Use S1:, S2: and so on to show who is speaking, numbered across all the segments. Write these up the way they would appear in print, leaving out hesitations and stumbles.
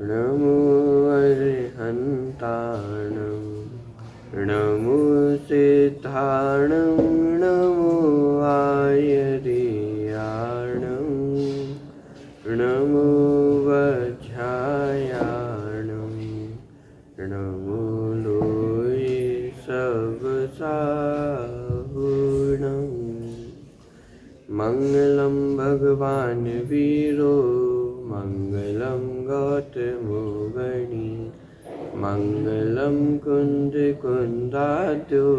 S1: नमो अर्हन्ताणं नमो सिद्धाणं नमो आयर्याणं नमो वज्रायाणं नमो लोये सबसाहुणं मंगलं भगवान् वीरो मंगलं गौतमो गणी मंगलं कुन्दकुन्दाद्यो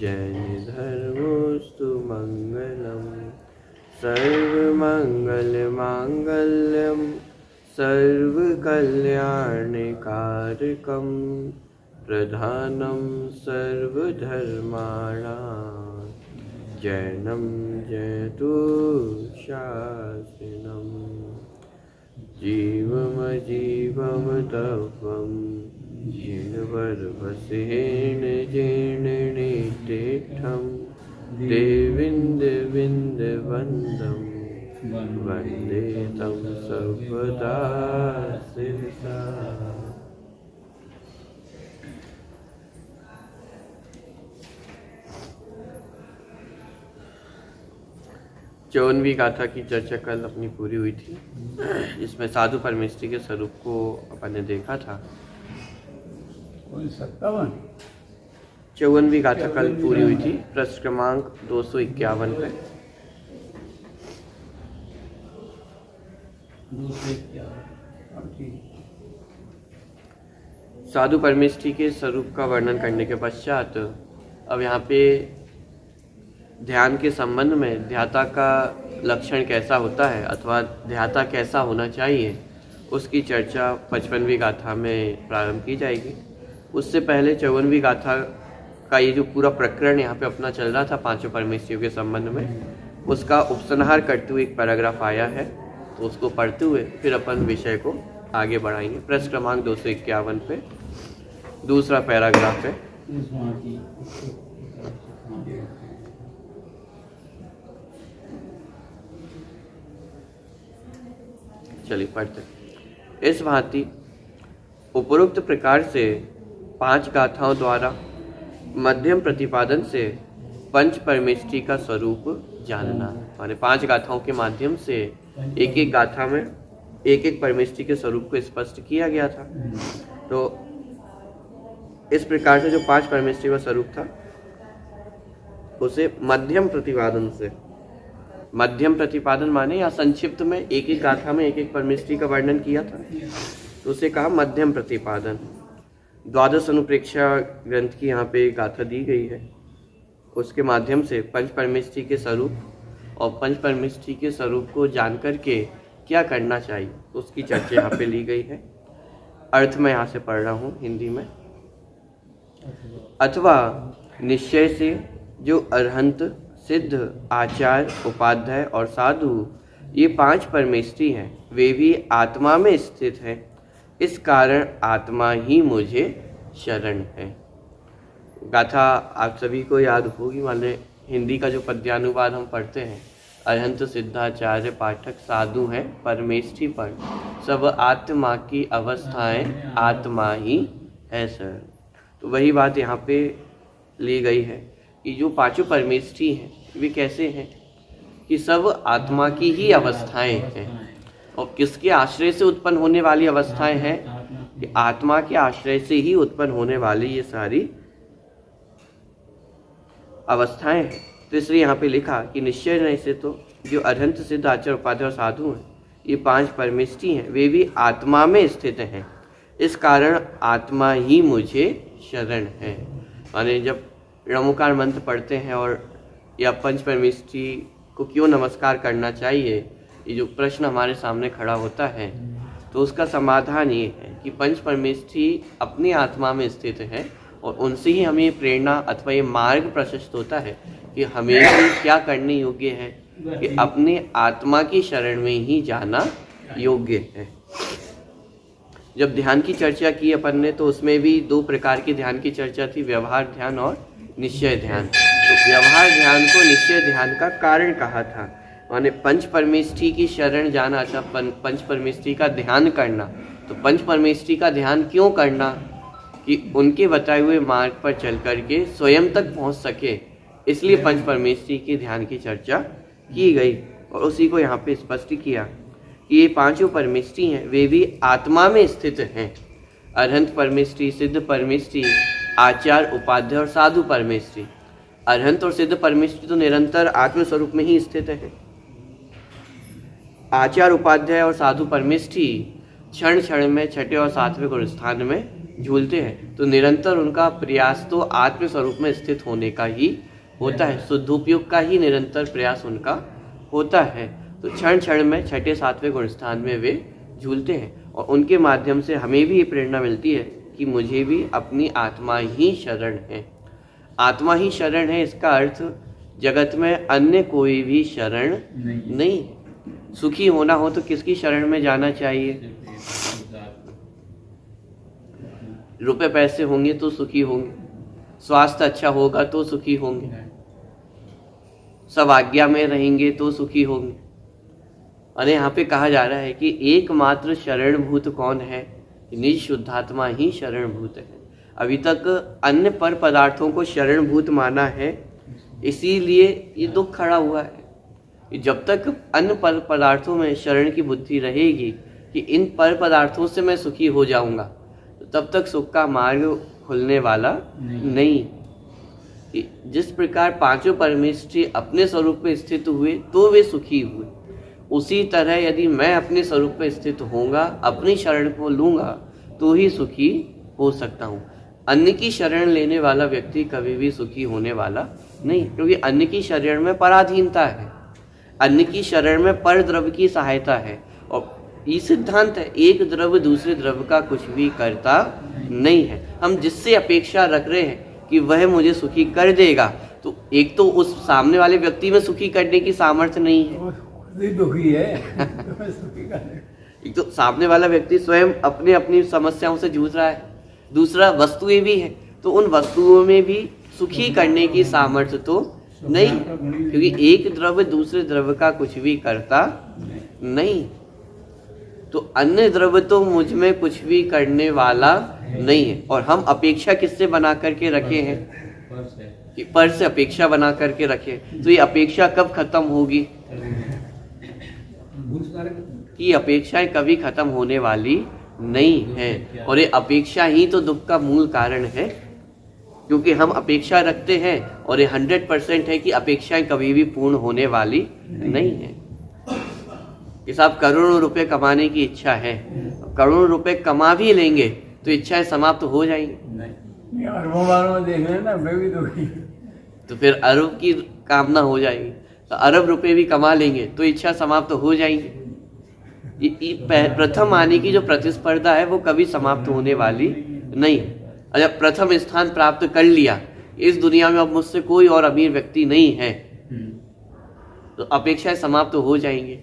S1: जैनधर्मोऽस्तु मंगलं सर्वमङ्गलमाङ्गल्यं सर्वकल्याणकारकं प्रधानं सर्वधर्माणां जैनं जयतु शासनम् जीवमजीवं तवं जिनवरवसेन जीर्णनेतिठं देविन्दविन्दवन्दं वन्दे तं सर्वदा शिरसा। चौवनवीं गाथा की चर्चा कल अपनी पूरी हुई थी, जिसमें साधु परमेष्ठी के स्वरूप को अपन ने देखा था। 54वीं गाथा कल पूरी हुई थी, पृष्ठ क्रमांक 251 पे। साधु परमेष्ठी के स्वरूप का वर्णन करने के पश्चात अब यहाँ पे ध्यान के संबंध में ध्याता का लक्षण कैसा होता है अथवा ध्याता कैसा होना चाहिए, उसकी चर्चा 55वीं गाथा में प्रारंभ की जाएगी। उससे पहले 54वीं गाथा का ये जो पूरा प्रकरण यहाँ पे अपना चल रहा था पांचों परमेष्ठियों के संबंध में, उसका उपसंहार करते हुए एक पैराग्राफ आया है, तो उसको पढ़ते हुए फिर अपन विषय को आगे बढ़ाएंगे। पृष्ठ क्रमांक 251 पे दूसरा पैराग्राफ है। चलिए पढ़ते। इस भांति उपरोक्त प्रकार से 5 गाथाओं द्वारा मध्यम प्रतिपादन से पंच परमेष्ठी का स्वरूप जानना, माने 5 गाथाओं के माध्यम से एक एक गाथा में एक एक परमेष्ठी के स्वरूप को स्पष्ट किया गया था। तो इस प्रकार से जो 5 परमेष्ठी का स्वरूप था उसे मध्यम प्रतिपादन से, मध्यम प्रतिपादन माने या संक्षिप्त में एक एक गाथा में एक एक परमेष्ठी का वर्णन किया था, तो उसे कहा मध्यम प्रतिपादन। द्वादश अनुप्रेक्षा ग्रंथ की यहाँ पे गाथा दी गई है, उसके माध्यम से पंच परमेष्ठी के स्वरूप और पंच परमेष्ठी के स्वरूप को जान करके क्या करना चाहिए उसकी चर्चा यहाँ पे ली गई है। अर्थ मैं यहाँ से पढ़ रहा हूँ हिंदी में। अथवा निश्चय से जो अरहंत, सिद्ध, आचार्य, उपाध्याय और साधु ये 5 परमेष्ठी हैं, वे भी आत्मा में स्थित हैं, इस कारण आत्मा ही मुझे शरण है। गाथा आप सभी को याद होगी, माने हिंदी का जो पद्यानुवाद हम पढ़ते हैं, अरहंत, सिद्धाचार्य, पाठक, साधु हैं, परमेष्ठी पर सब आत्मा की अवस्थाएं आत्मा ही है सर। तो वही बात यहाँ पे ली गई है कि जो 5 परमेष्ठी हैं वे कैसे हैं कि सब आत्मा की ही अवस्थाएं हैं। और किसके आश्रय से उत्पन्न होने वाली अवस्थाएं हैं कि आत्मा के आश्रय से ही उत्पन्न होने वाली ये सारी अवस्थाएं हैं। तो इसलिए यहाँ पे लिखा कि निश्चय नहीं से तो जो अरहंत, सिद्ध, आचार्य, उपाध्याय और साधु हैं ये 5 परमेष्ठी हैं, वे भी आत्मा में स्थित हैं, इस कारण आत्मा ही मुझे शरण है। माने जब णमुकार मंत्र पढ़ते हैं और या पंच परमेष्ठी को क्यों नमस्कार करना चाहिए, ये जो प्रश्न हमारे सामने खड़ा होता है, तो उसका समाधान ये है कि पंच परमेष्ठी अपनी आत्मा में स्थित है और उनसे ही हमें प्रेरणा अथवा ये मार्ग प्रशस्त होता है कि हमें भी क्या करने योग्य है कि अपने आत्मा की शरण में ही जाना योग्य है। जब ध्यान की चर्चा की अपन ने, तो उसमें भी 2 प्रकार के ध्यान की चर्चा थी, व्यवहार ध्यान और निश्चय ध्यान। तो व्यवहार ध्यान को निश्चय ध्यान का कारण कहा था, माने पंच परमेष्ठी की शरण जाना, अच्छा पंच परमेष्ठी का ध्यान करना, तो पंच परमेष्ठी का ध्यान क्यों करना, कि उनके बताए हुए मार्ग पर चल करके स्वयं तक पहुंच सके, इसलिए पंच परमेष्ठी के ध्यान की चर्चा की गई। और उसी को यहाँ पे स्पष्ट किया कि ये पांचों परमेष्ठी हैं, वे भी आत्मा में स्थित हैं। अरहंत परमेष्ठी, सिद्ध परमेष्ठी, आचार्य, उपाध्याय और साधु परमेष्ठी। अरहंत और सिद्ध परमेष्ठी तो निरंतर आत्म स्वरूप में ही स्थित है। आचार्य, उपाध्याय और साधु परमेष्ठी क्षण क्षण में छठे और सातवें गुण स्थान में झूलते हैं, तो निरंतर उनका प्रयास तो आत्म स्वरूप में स्थित होने का ही होता है, शुद्धोपयोग का ही निरंतर प्रयास उनका होता है। तो क्षण क्षण में छठे सातवें गुण स्थान में वे झूलते हैं, और उनके माध्यम से हमें भी ये प्रेरणा मिलती है कि मुझे भी अपनी आत्मा ही शरण है। आत्मा ही शरण है, इसका अर्थ जगत में अन्य कोई भी शरण नहीं। सुखी होना हो तो किसकी शरण में जाना चाहिए? रुपए पैसे होंगे तो सुखी होंगे, स्वास्थ्य अच्छा होगा तो सुखी होंगे, सब आज्ञा में रहेंगे तो सुखी होंगे। और यहाँ पे कहा जा रहा है कि एकमात्र शरणभूत कौन है? निज शुद्धात्मा ही शरणभूत है। अभी तक अन्य पर पदार्थों को शरणभूत माना है, इसीलिए ये दुख खड़ा हुआ है। जब तक अन्य पर पदार्थों में शरण की बुद्धि रहेगी कि इन पर पदार्थों से मैं सुखी हो जाऊंगा, तो तब तक सुख का मार्ग खुलने वाला नहीं। जिस प्रकार पांचों परमेष्ठी अपने स्वरूप में स्थित हुए तो वे सुखी हुए, उसी तरह यदि मैं अपने स्वरूप में स्थित होऊंगा, अपनी शरण को लूंगा, तो ही सुखी हो सकता हूँ। अन्य की शरण लेने वाला व्यक्ति कभी भी सुखी होने वाला नहीं, क्योंकि अन्य की शरण में पराधीनता है, अन्य की शरण में पर द्रव्य की सहायता है। और ये सिद्धांत है, एक द्रव्य दूसरे द्रव्य का कुछ भी करता नहीं है। हम जिससे अपेक्षा रख रहे हैं कि वह मुझे सुखी कर देगा, तो एक तो उस सामने वाले व्यक्ति में सुखी करने की सामर्थ्य नहीं है,
S2: दुखी है।
S1: एक तो सामने वाला व्यक्ति स्वयं अपने अपनी समस्याओं से जूझ रहा है, दूसरा वस्तुएं भी है, तो उन वस्तुओं में भी सुखी करने की सामर्थ्य तो नहीं, क्योंकि एक द्रव्य दूसरे द्रव्य का कुछ भी करता नहीं। तो अन्य द्रव्य तो मुझ में कुछ भी करने वाला नहीं है। और हम अपेक्षा किससे बना करके रखे हैं? कि पर से अपेक्षा बना करके रखे, तो ये अपेक्षा कब खत्म होगी? कि अपेक्षाएं कभी खत्म होने वाली नहीं है, और ये अपेक्षा ही तो दुख का मूल कारण है, क्योंकि हम अपेक्षा रखते हैं और ये 100% है कि अपेक्षाएं कभी भी पूर्ण होने वाली नहीं है। कि साहब करोड़ों रुपए कमाने की इच्छा है, करोड़ों रुपए कमा भी लेंगे तो इच्छाएं समाप्त हो जाएंगी।
S2: अरबों वालों देख रहे ना, मैं भी दुखी।
S1: तो फिर अरब की कामना हो जाएगी, तो अरब रुपए भी कमा लेंगे तो इच्छा समाप्त हो जाएंगी। प्रथम आने की जो प्रतिस्पर्धा है वो कभी समाप्त होने वाली नहीं। जब प्रथम स्थान प्राप्त कर लिया, इस दुनिया में अब मुझसे कोई और अमीर व्यक्ति नहीं है, तो अपेक्षाएं समाप्त हो जाएंगे,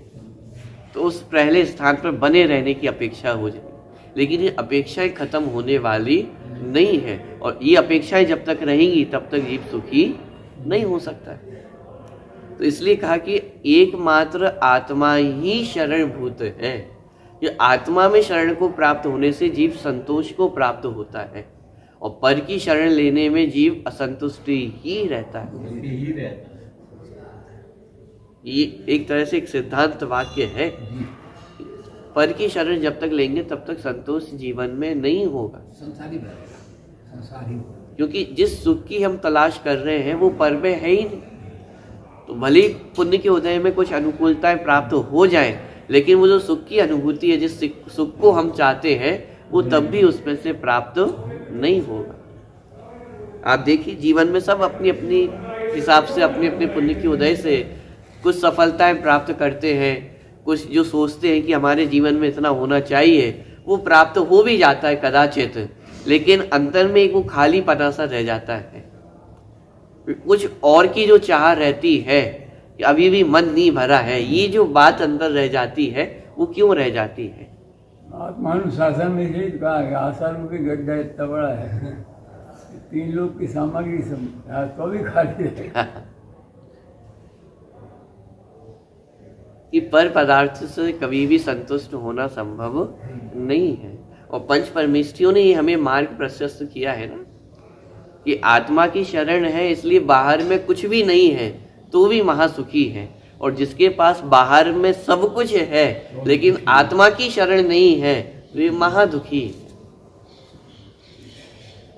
S1: तो उस पहले स्थान पर बने रहने की अपेक्षा हो जाएगी। लेकिन ये अपेक्षाएं खत्म होने वाली नहीं है, और ये अपेक्षाएं जब तक रहेंगी तब तक जीव सुखी नहीं हो सकता है। तो इसलिए कहा कि एकमात्र आत्मा ही शरणभूत है। ये आत्मा में शरण को प्राप्त होने से जीव संतोष को प्राप्त होता है, और पर की शरण लेने में जीव असंतुष्टि ही रहता है। ये एक तरह से एक सिद्धांत वाक्य है। पर की शरण जब तक लेंगे तब तक संतोष जीवन में नहीं होगा, क्योंकि जिस सुख की हम तलाश कर रहे हैं वो पर में है ही नहीं। तो भले ही पुण्य के उदय में कुछ अनुकूलताएं प्राप्त हो जाएं, लेकिन वो जो सुख की अनुभूति है, जिस सुख को हम चाहते हैं, वो तब भी उसमें से प्राप्त नहीं होगा। आप देखिए जीवन में सब अपनी अपनी हिसाब से, अपने अपने पुण्य के उदय से कुछ सफलताएं प्राप्त करते हैं, कुछ जो सोचते हैं कि हमारे जीवन में इतना होना चाहिए वो प्राप्त हो भी जाता है कदाचित, लेकिन अंतर में एक वो खाली पना सा रह जाता है। कुछ और की जो चाह रहती है कि अभी भी मन नहीं भरा है, ये जो बात अंदर रह जाती है वो क्यों रह जाती है?
S2: आत्मानुशासन में यही कहा गया, आसानों की गड्ढा इतना बड़ा है, 3 लोग की सामग्री सब तो भी खाली है।
S1: कि पर पदार्थ से कभी भी संतुष्ट होना संभव नहीं है। और पंच परमेष्ठियों ने ही हमें मार्ग प्रशस्त किया है ना कि आत्मा की शरण है, इसलिए बाहर में कुछ भी नहीं है तो भी महासुखी है, और जिसके पास बाहर में सब कुछ है लेकिन आत्मा की शरण नहीं है वे महादुखी है।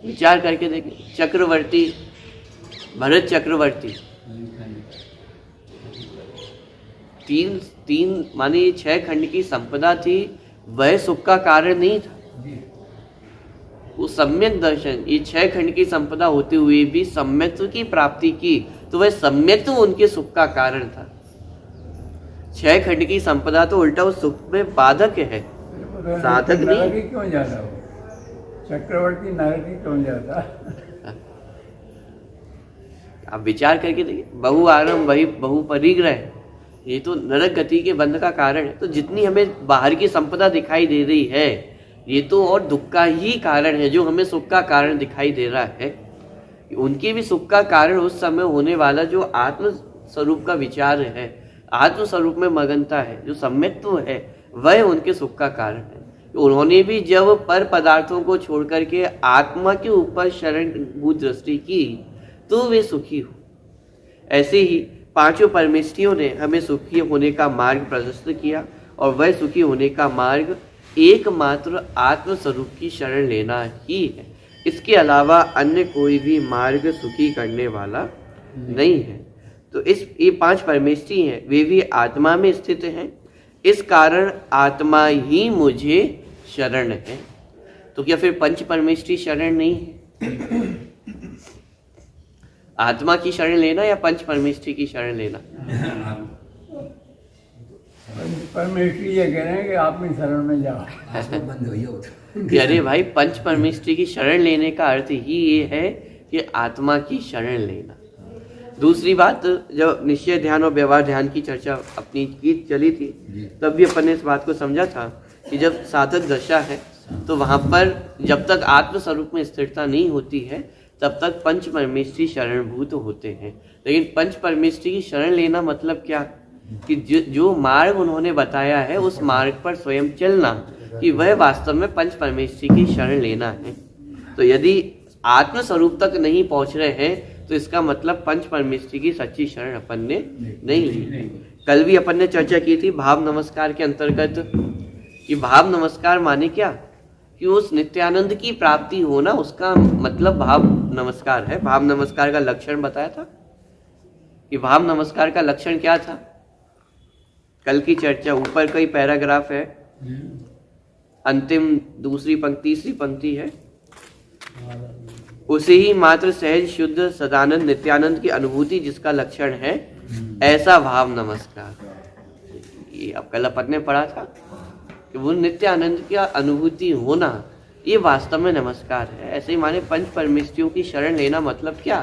S1: विचार करके देखें, चक्रवर्ती भरत चक्रवर्ती तीन माने 6 खंड की संपदा थी, वह सुख का कारण नहीं था। वो सम्यक दर्शन, ये 6 खंड की संपदा होते हुए भी सम्यक्त्व की प्राप्ति की तो वह सम्यक्त्व उनके सुख का कारण था। 6 खंड की संपदा तो उल्टा उस सुख में बाधक है, साधक नहीं।
S2: क्यों जाता वो चक्रवर्ती नरक ही क्यों जाता?
S1: आप विचार करके देखिए, बहु आरंभ वही बहु परिग्रह, ये तो नरक गति के बंध का कारण है। तो जितनी हमें बाहर की संपदा दिखाई दे रही है ये तो और दुख का ही कारण है, जो हमें सुख का कारण दिखाई दे रहा है उनके भी सुख का कारण उस समय होने वाला जो आत्म स्वरूप का विचार है, आत्म स्वरूप में मगनता है, जो सम्यक्त्व है, वह उनके सुख का कारण है। उन्होंने भी जब पर पदार्थों को छोड़ करके आत्मा के ऊपर शरणभूत दृष्टि की तो वे सुखी हो। ऐसे ही पांचों परमेष्ठियों ने हमें सुखी होने का मार्ग प्रशस्त किया, और वह सुखी होने का मार्ग एकमात्र आत्म स्वरूप की शरण लेना ही है। इसके अलावा अन्य कोई भी मार्ग सुखी करने वाला नहीं है। तो ये 5 परमेष्ठी हैं, वे भी आत्मा में स्थित हैं, इस कारण आत्मा ही मुझे शरण है। तो क्या फिर पंच परमेष्ठी शरण नहीं है? आत्मा की शरण लेना या पंच परमेष्ठी की शरण लेना?
S2: परमेष्ठी ये कह रहे हैं कि आप में शरण में जाओ।
S1: अरे भाई, पंच परमेष्ठी की शरण लेने का अर्थ ही ये है कि आत्मा की शरण लेना। दूसरी बात, जब निश्चय ध्यान और व्यवहार ध्यान की चर्चा अपनी की चली थी तब भी अपन ने इस बात को समझा था कि जब साधक दशा है तो वहाँ पर जब तक आत्म स्वरूप में स्थिरता नहीं होती है तब तक पंच परमेष्ठी शरणभूत होते हैं। लेकिन पंच परमेष्ठी की शरण लेना मतलब क्या कि जो मार्ग उन्होंने बताया है उस मार्ग पर स्वयं चलना, कि वह वास्तव में पंच परमेष्ठी की शरण लेना है। तो यदि आत्म स्वरूप तक नहीं पहुंच रहे हैं तो इसका मतलब पंच परमेष्ठी की सच्ची शरण अपन ने नहीं ली। कल भी अपन ने चर्चा की थी भाव नमस्कार के अंतर्गत कि भाव नमस्कार माने क्या, कि उस नित्यानंद की प्राप्ति होना, उसका मतलब भाव नमस्कार है। भाव नमस्कार का लक्षण बताया था कि भाव नमस्कार का लक्षण क्या था, कल की चर्चा ऊपर का ही पैराग्राफ है, अंतिम दूसरी पंक्ति तीसरी पंक्ति है, उसे ही मात्र सहज शुद्ध सदानंद नित्यानंद की अनुभूति जिसका लक्षण है, ऐसा भाव नमस्कार। ये अब कल अपन ने पढ़ा था कि वो नित्यानंद की अनुभूति होना ये वास्तव में नमस्कार है। ऐसे ही माने पंच परमेष्ठियों की शरण लेना मतलब क्या,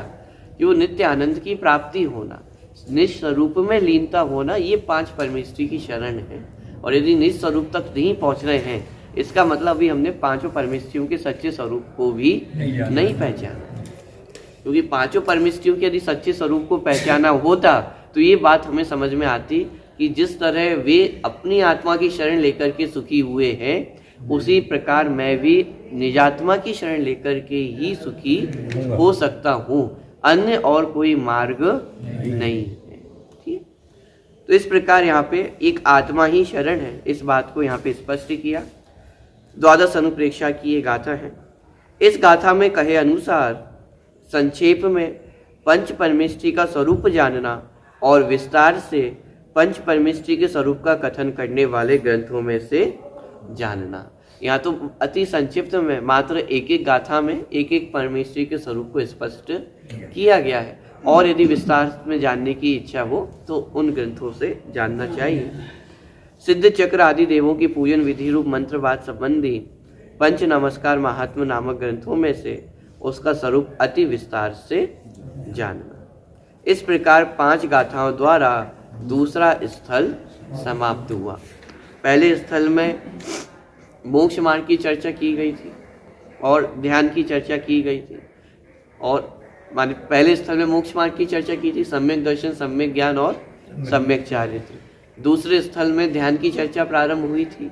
S1: कि वो नित्य आनंद की प्राप्ति होना, निज स्वरूप में लीनता होना, ये 5 परमेष्ठी की शरण है। और यदि निज स्वरूप तक नहीं पहुंच रहे हैं इसका मतलब अभी हमने 5 परमेष्ठियों के सच्चे स्वरूप को भी नहीं पहचाना। क्योंकि 5 परमेष्ठियों के यदि सच्चे स्वरूप को पहचाना होता तो ये बात हमें समझ में आती कि जिस तरह वे अपनी आत्मा की शरण लेकर के सुखी हुए हैं उसी प्रकार मैं भी निजात्मा की शरण लेकर के ही सुखी हो सकता हूँ, अन्य और कोई मार्ग नहीं है। ठीक, तो इस प्रकार यहाँ पे एक आत्मा ही शरण है, इस बात को यहाँ पे स्पष्ट किया। द्वादश अनुप्रेक्षा की ये गाथा है। इस गाथा में कहे अनुसार संक्षेप में पंच परमेष्ठी का स्वरूप जानना और विस्तार से पंच परमेष्ठी के स्वरूप का कथन करने वाले ग्रंथों में से जानना। यहाँ तो अति संक्षिप्त में मात्र एक एक गाथा में एक एक परमेष्ठी के स्वरूप को स्पष्ट किया गया है, और यदि विस्तार में जानने की इच्छा हो तो उन ग्रंथों से जानना चाहिए। सिद्ध चक्र आदि देवों की पूजन विधि रूप मंत्रवाद संबंधी पंच नमस्कार महात्म नामक ग्रंथों में से उसका स्वरूप अति विस्तार से जानना। इस प्रकार 5 गाथाओं द्वारा दूसरा स्थल समाप्त हुआ। पहले स्थल में मोक्ष मार्ग की चर्चा की गई थी और ध्यान की चर्चा की गई थी, और माने पहले स्थल में मोक्ष मार्ग की चर्चा की थी, सम्यक दर्शन, सम्यक ज्ञान और सम्यक चारित्र। दूसरे स्थल में ध्यान की चर्चा प्रारंभ हुई थी,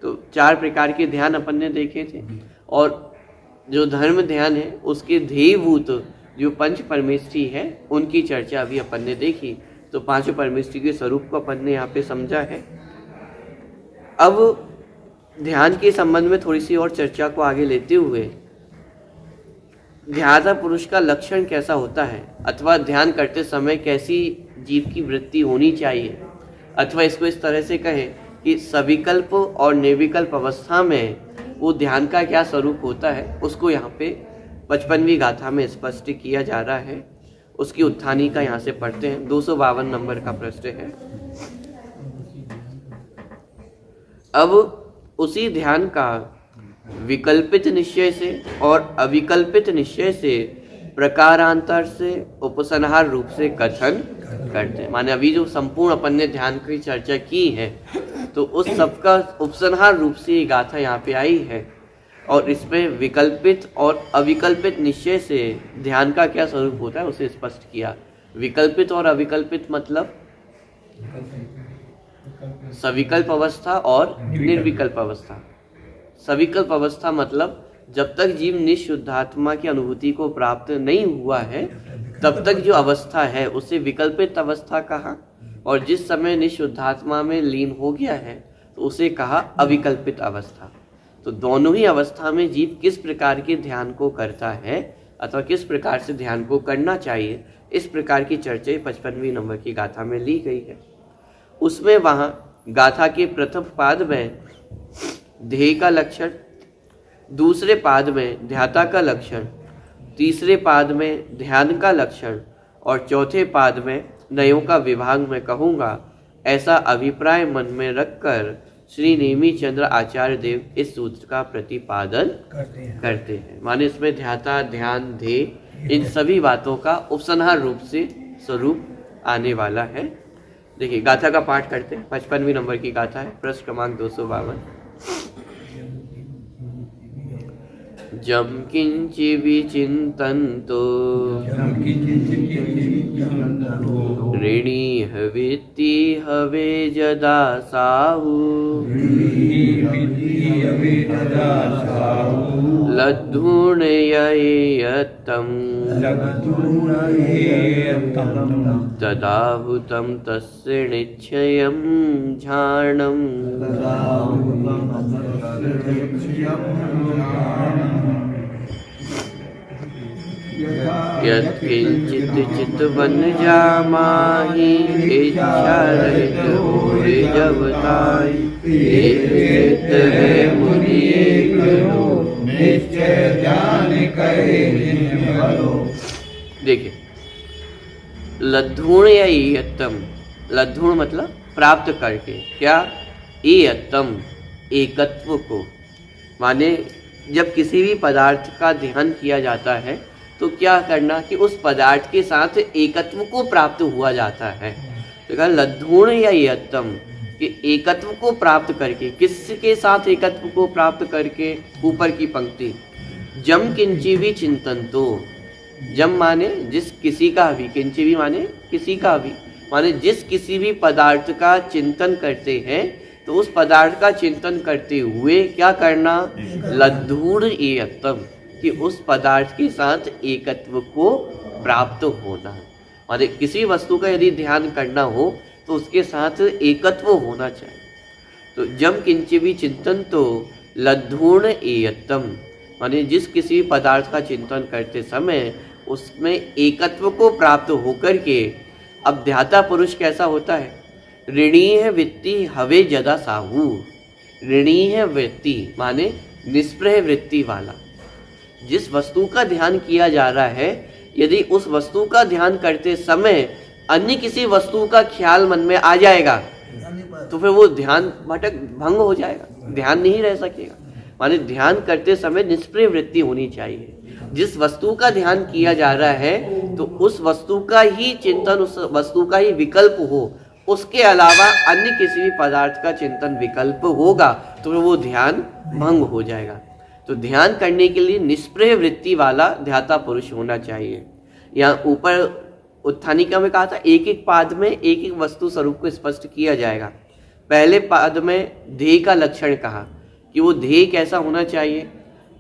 S1: तो 4 प्रकार के ध्यान अपन ने देखे थे, और जो धर्म ध्यान है उसके ध्येयभूत जो पंच परमेष्ठी है उनकी चर्चा अभी अपन ने देखी। तो 5 परमेष्ठी के स्वरूप को अपन ने यहाँ पे समझा है। अब ध्यान के संबंध में थोड़ी सी और चर्चा को आगे लेते हुए, ध्याता पुरुष का लक्षण कैसा होता है, अथवा ध्यान करते समय कैसी जीव की वृत्ति होनी चाहिए, अथवा इसको इस तरह से कहें कि सविकल्प और निर्विकल्प अवस्था में वो ध्यान का क्या स्वरूप होता है, उसको यहाँ पे 55वीं गाथा में स्पष्ट किया जा रहा है। उसकी उत्थानी का यहाँ से पढ़ते हैं। 252 नंबर का प्रश्न है। अब उसी ध्यान का विकल्पित निश्चय से और अविकल्पित निश्चय से प्रकारांतर से उपसंहार रूप से कथन करते हैं। माने अभी जो संपूर्ण अपन ने ध्यान की चर्चा की है, तो उस सबका उपसंहार रूप से ये गाथा यहाँ पे आई है, और इसमें विकल्पित और अविकल्पित निश्चय से ध्यान का क्या स्वरूप होता है उसे स्पष्ट किया। विकल्पित और अविकल्पित मतलब सविकल्प अवस्था और निर्विकल्प अवस्था। सविकल्प अवस्था मतलब जब तक जीव निशुद्धात्मा की अनुभूति को प्राप्त नहीं हुआ है तब तक जो अवस्था है उसे विकल्पित अवस्था कहा, और जिस समय निशुद्धात्मा में लीन हो गया है तो उसे कहा अविकल्पित अवस्था। तो दोनों ही अवस्था में जीव किस प्रकार के ध्यान को करता है अथवा किस प्रकार से ध्यान को करना चाहिए, इस प्रकार की चर्चा 55वीं नंबर की गाथा में ली गई है। उसमें वहाँ गाथा के प्रथम पाद में ध्येय का लक्षण, दूसरे पाद में ध्याता का लक्षण, तीसरे पाद में ध्यान का लक्षण और चौथे पाद में नयों का विभाग में कहूँगा, ऐसा अभिप्राय मन में रखकर श्री नेमी चंद्र आचार्य देव इस सूत्र का प्रतिपादन करते हैं। माने इसमें ध्याता, ध्यान, ध्येय, इन सभी बातों का उपसंहार रूप से स्वरूप आने वाला है। देखिए गाथा का पाठ करते हैं। 55वीं नंबर की गाथा है, प्रश्न क्रमांक 252। जम किंचि विचिन्तन्तो ऋणी हविति हवे जदा साहु लद्धूर्णयेयत्तं तदाहुतं तस्य निश्चयं झारणम् यत्किंचित् चित्तवन्जामाहि इच्छारहित होए जब ताई एक चित्त है मुनि एक लो निश्चय ध्यान करे निर्मलो। देखिए लद्धूण या ईयत्तम, लद्धूण मतलब प्राप्त करके, क्या ईयत्तम एकत्व को। माने जब किसी भी पदार्थ का ध्यान किया जाता है तो क्या करना कि उस पदार्थ के साथ एकत्व को प्राप्त हुआ जाता है। तो कहा लद्धूण या ईयत्तम कि एकत्व को प्राप्त करके, किसके साथ एकत्व को प्राप्त करके, ऊपर की पंक्ति जम किंची भी चिंतन तो, जम माने जिस किसी का भी, किंची भी माने किसी का भी, माने जिस किसी भी पदार्थ का चिंतन करते हैं तो उस पदार्थ का चिंतन करते हुए क्या करना, लद्धूण ईयत्तम कि उस पदार्थ के साथ एकत्व को प्राप्त होना। माने किसी वस्तु का यदि ध्यान करना हो तो उसके साथ एकत्व होना चाहिए। तो जम किंची भी चिंतन तो लद्धूण ईयत्तम, माने जिस किसी पदार्थ का चिंतन करते समय उसमें एकत्व को प्राप्त होकर के, अब ध्याता पुरुष कैसा होता है, ऋणी है वृत्ति हवे जदा साहू। ऋणी है वृत्ति माने निष्प्रह वृत्ति वाला। जिस वस्तु का ध्यान किया जा रहा है, यदि उस वस्तु का ध्यान करते समय अन्य किसी वस्तु का ख्याल मन में आ जाएगा तो फिर वो ध्यान भंग हो जाएगा, ध्यान नहीं रह सकेगा। माने ध्यान करते समय निष्प्रिय वृत्ति होनी चाहिए। जिस वस्तु का ध्यान किया जा रहा है तो उस वस्तु का ही चिंतन, उस वस्तु का ही विकल्प हो, उसके अलावा अन्य किसी भी पदार्थ का चिंतन विकल्प होगा तो फिर वो ध्यान भंग हो जाएगा। तो ध्यान करने के लिए निष्प्रिय वृत्ति वाला ध्याता पुरुष होना चाहिए। यहाँ ऊपर उत्थानिका में कहा था एक एक पाद में एक एक वस्तु स्वरूप को स्पष्ट किया जाएगा। पहले पाद में ध्येय का लक्षण कहा कि वो ध्येय कैसा होना चाहिए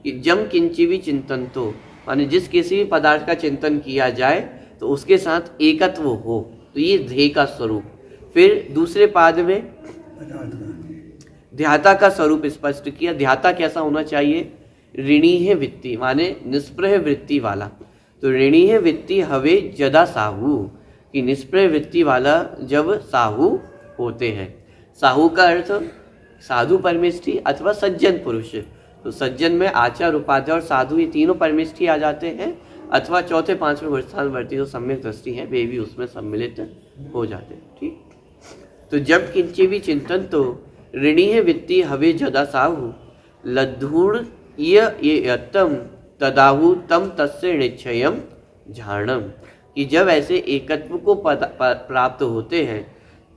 S1: कि जम किंची भी चिंतन तो, माने जिस किसी भी पदार्थ का चिंतन किया जाए तो उसके साथ एकत्व हो, तो ये ध्येय का स्वरूप। फिर दूसरे पाद में ध्याता का स्वरूप स्पष्ट किया। ध्याता कैसा होना चाहिए? ऋणी है वित्ती, माने निष्प्रह वृत्ति वाला। तो ऋणी है वित्ती हवे जदा साहू, कि निष्प्रह वृत्ति वाला जब साहू होते हैं। साहू का अर्थ साधु परमेष्ठी अथवा सज्जन पुरुष। तो सज्जन में आचार उपाध्याय और साधु ये तीनों परमेष्ठी आ जाते हैं, अथवा चौथे पांचवें वर्षान वर्ती जो सम्यक दृष्टि है वे भी उसमें सम्मिलित हो जाते हैं। ठीक, तो जब किंची भी चिंतन तो ऋणी है वित्ती हवे जदा साहू लद्धूण ये यत्तम तदाहु तम तस्य निश्चयम झाणम, कि जब ऐसे एकत्व को प्राप्त होते हैं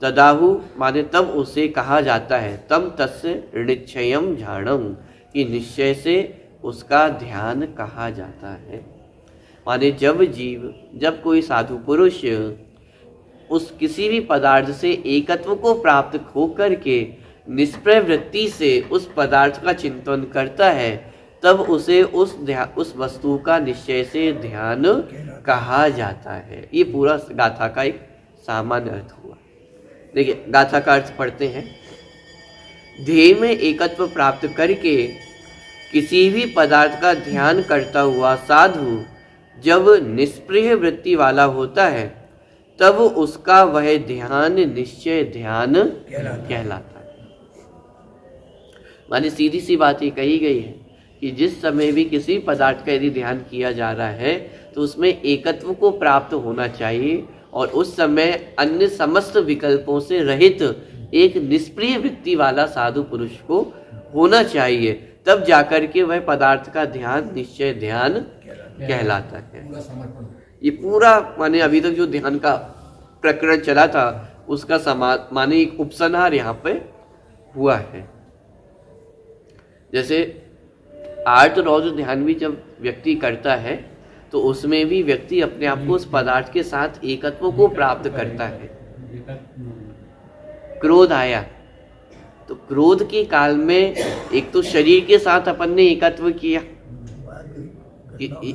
S1: तदाहु माने तब उसे कहा जाता है तम तस्य निश्चयम झाणम, कि निश्चय से उसका ध्यान कहा जाता है। माने जब कोई साधु पुरुष उस किसी भी पदार्थ से एकत्व को प्राप्त होकर के निष्प्रह वृत्ति से उस पदार्थ का चिंतन करता है, तब उसे उस वस्तु का निश्चय से ध्यान कहा जाता है। ये पूरा गाथा का एक सामान्य अर्थ हुआ। देखिए गाथा का अर्थ पढ़ते हैं। ध्येय में एकत्व प्राप्त करके किसी भी पदार्थ का ध्यान करता हुआ साधु जब निष्प्रिय वृत्ति वाला होता है तब उसका वह ध्यान निश्चय ध्यान कहलाता है। माने सीधी सी बात ये कही गई है कि जिस समय भी किसी पदार्थ का यदि ध्यान किया जा रहा है तो उसमें एकत्व को प्राप्त होना चाहिए, और उस समय अन्य समस्त विकल्पों से रहित एक निष्प्रिय वृत्ति वाला साधु पुरुष को होना चाहिए, तब जाकर के वह पदार्थ का ध्यान निश्चय ध्यान कहलाता है। ये पूरा माने अभी तक जो ध्यान का प्रकरण चला था उसका माने एक उपसंहार यहाँ पे हुआ है। जैसे आर्त रौद्र ध्यान भी जब व्यक्ति करता है तो उसमें भी व्यक्ति अपने आप को उस पदार्थ के साथ एकत्व को प्राप्त करता है। क्रोध आया तो क्रोध के काल में एक तो शरीर के साथ अपन ने एकत्व किया,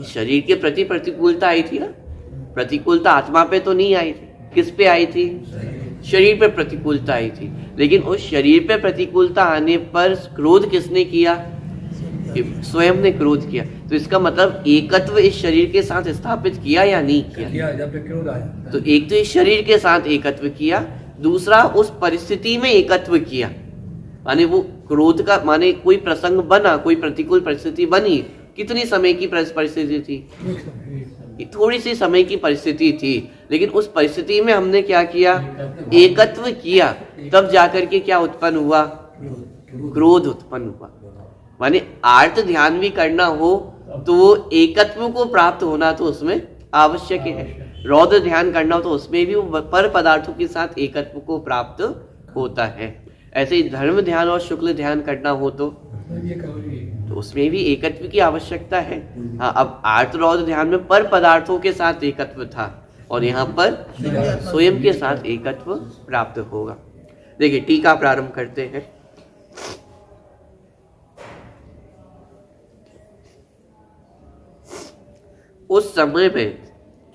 S1: शरीर के प्रति प्रतिकूलता आई थी ना, प्रतिकूलता आत्मा पे तो नहीं आई थी, किस पे आई थी? शरीर पे प्रतिकूलता आई थी। लेकिन उस शरीर पे प्रतिकूलता आने पर क्रोध किसने किया? स्वयं ने क्रोध किया। तो इसका मतलब एकत्व इस शरीर के साथ स्थापित किया या नहीं किया?
S2: जब तक क्रोध आया
S1: तो एक तो इस शरीर के साथ एकत्व किया, दूसरा उस परिस्थिति में एकत्व किया। माने वो क्रोध का माने कोई प्रसंग बना, कोई प्रतिकूल परिस्थिति बनी, कितनी समय की परिस्थिति थी? थोड़ी सी समय की परिस्थिति थी, लेकिन उस परिस्थिति में हमने क्या किया? एकत्व किया, तब जाकर के क्या उत्पन्न हुआ? क्रोध उत्पन्न हुआ। माने आर्त ध्यान भी करना हो तो वो एकत्व को प्राप्त होना तो उसमें आवश्यक है। रौद्र ध्यान करना हो तो उसमें भी वो पर पदार्थों के साथ एकत्व को प्राप्त होता है। ऐसे ही धर्म ध्यान और शुक्ल ध्यान करना हो तो उसमें भी एकत्व की आवश्यकता है। हाँ, अब आर्त रौद्र ध्यान में पर पदार्थों के साथ एकत्व था और यहाँ पर स्वयं के साथ एकत्व प्राप्त होगा। देखिए टीका प्रारंभ करते हैं। उस समय में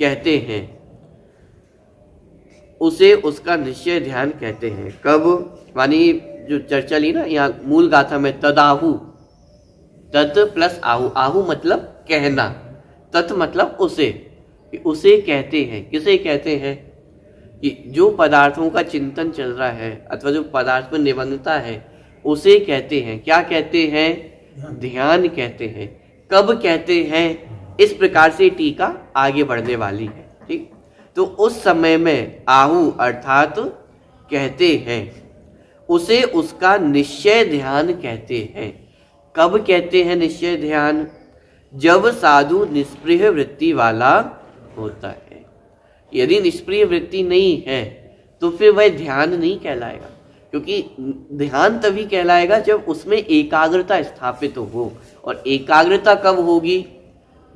S1: कहते हैं उसे उसका निश्चय ध्यान कहते हैं। कब? मानी जो चर्चा ली ना यहाँ मूल गाथा में, तदाहु, तत् प्लस आहु, आहु मतलब कहना, तत् मतलब उसे कहते हैं। किसे कहते हैं? कि जो पदार्थों का चिंतन चल रहा है अथवा जो पदार्थ में निबंधता है उसे कहते हैं। क्या कहते हैं? ध्यान कहते हैं। कब कहते हैं? इस प्रकार से टीका आगे बढ़ने वाली है। ठीक, तो उस समय में आहु अर्थात कहते हैं, उसे उसका निश्चय ध्यान कहते हैं। कब कहते हैं निश्चय ध्यान? जब साधु निष्प्रिय वृत्ति वाला होता है। यदि निष्प्रिय वृत्ति नहीं है तो फिर वह ध्यान नहीं कहलाएगा, क्योंकि ध्यान तभी कहलाएगा जब उसमें एकाग्रता स्थापित हो। और एकाग्रता कब होगी?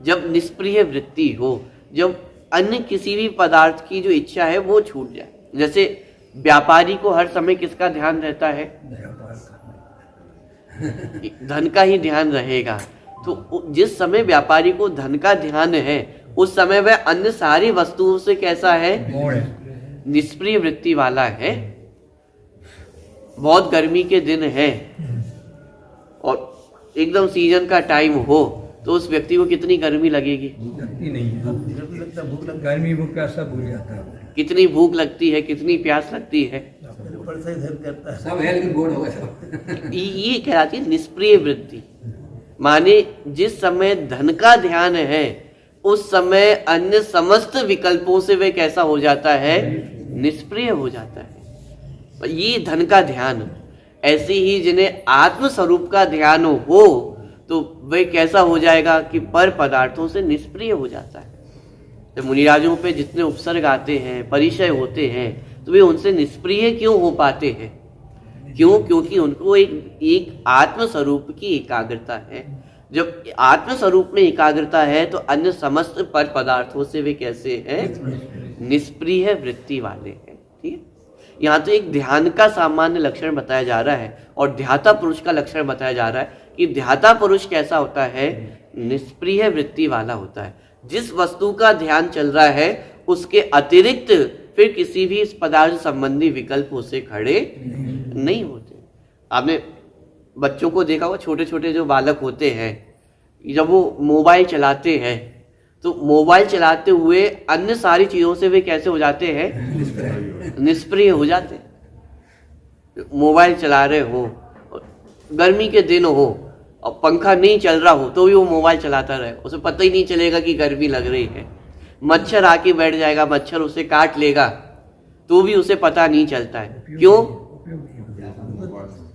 S1: जब निष्प्रिय वृत्ति हो, जब अन्य किसी भी पदार्थ की जो इच्छा है वो छूट जाए। जैसे व्यापारी को हर समय किसका ध्यान रहता है? धन का ही ध्यान रहेगा। तो जिस समय व्यापारी को धन का ध्यान है उस समय वह अन्य सारी वस्तुओं से कैसा है? निष्प्रिय वृत्ति वाला है। बहुत गर्मी के दिन है और एकदम सीजन का टाइम हो तो उस व्यक्ति को कितनी गर्मी लगेगी?
S3: लगती नहीं है, गर्मी भूख प्यास सब भूल जाता है।
S1: कितनी भूख लगती है, कितनी प्यास लगती है,
S3: सब है लेकिन बोर्ड होगा सब।
S1: ये कहलाती है निष्प्रिय वृत्ति। माने जिस समय धन का ध्यान है उस समय अन्य समस्त विकल्पों से वह कैसा हो जाता है? निष्प्रिय हो जाता है। ये धन का ध्यान। ऐसे ही जिन्हें आत्म स्वरूप का ध्यान हो तो वह कैसा हो जाएगा कि पर पदार्थों से निष्प्रिय हो जाता है। तो मुनिराजों पे जितने उपसर्ग आते हैं, परिचय होते हैं, तो वे उनसे निष्प्रिय क्यों हो पाते हैं? क्यों? क्योंकि उनको एक आत्म स्वरूप की एकाग्रता है। जब आत्म स्वरूप में एकाग्रता है तो अन्य समस्त पर पदार्थों से वे कैसे हैं? निष्प्रिय वृत्ति वाले हैं। ठीक है, यहाँ तो एक ध्यान का सामान्य लक्षण बताया जा रहा है और ध्याता पुरुष का लक्षण बताया जा रहा है कि ध्याता पुरुष कैसा होता है? निष्प्रिय वृत्ति वाला होता है। जिस वस्तु का ध्यान चल रहा है उसके अतिरिक्त फिर किसी भी इस पदार्थ संबंधी विकल्प उसे खड़े नहीं होते। आपने बच्चों को देखा होगा, छोटे छोटे जो बालक होते हैं जब वो मोबाइल चलाते हैं तो मोबाइल चलाते हुए अन्य सारी चीजों से वे कैसे हो जाते हैं? निष्प्रिय हो जाते हैं। मोबाइल चला रहे हो, गर्मी के दिन हो और पंखा नहीं चल रहा हो तो भी वो मोबाइल चलाता रहे, उसे पता ही नहीं चलेगा कि गर्मी लग रही है। मच्छर आके बैठ जाएगा, मच्छर उसे काट लेगा तो भी उसे पता नहीं चलता है। क्यों?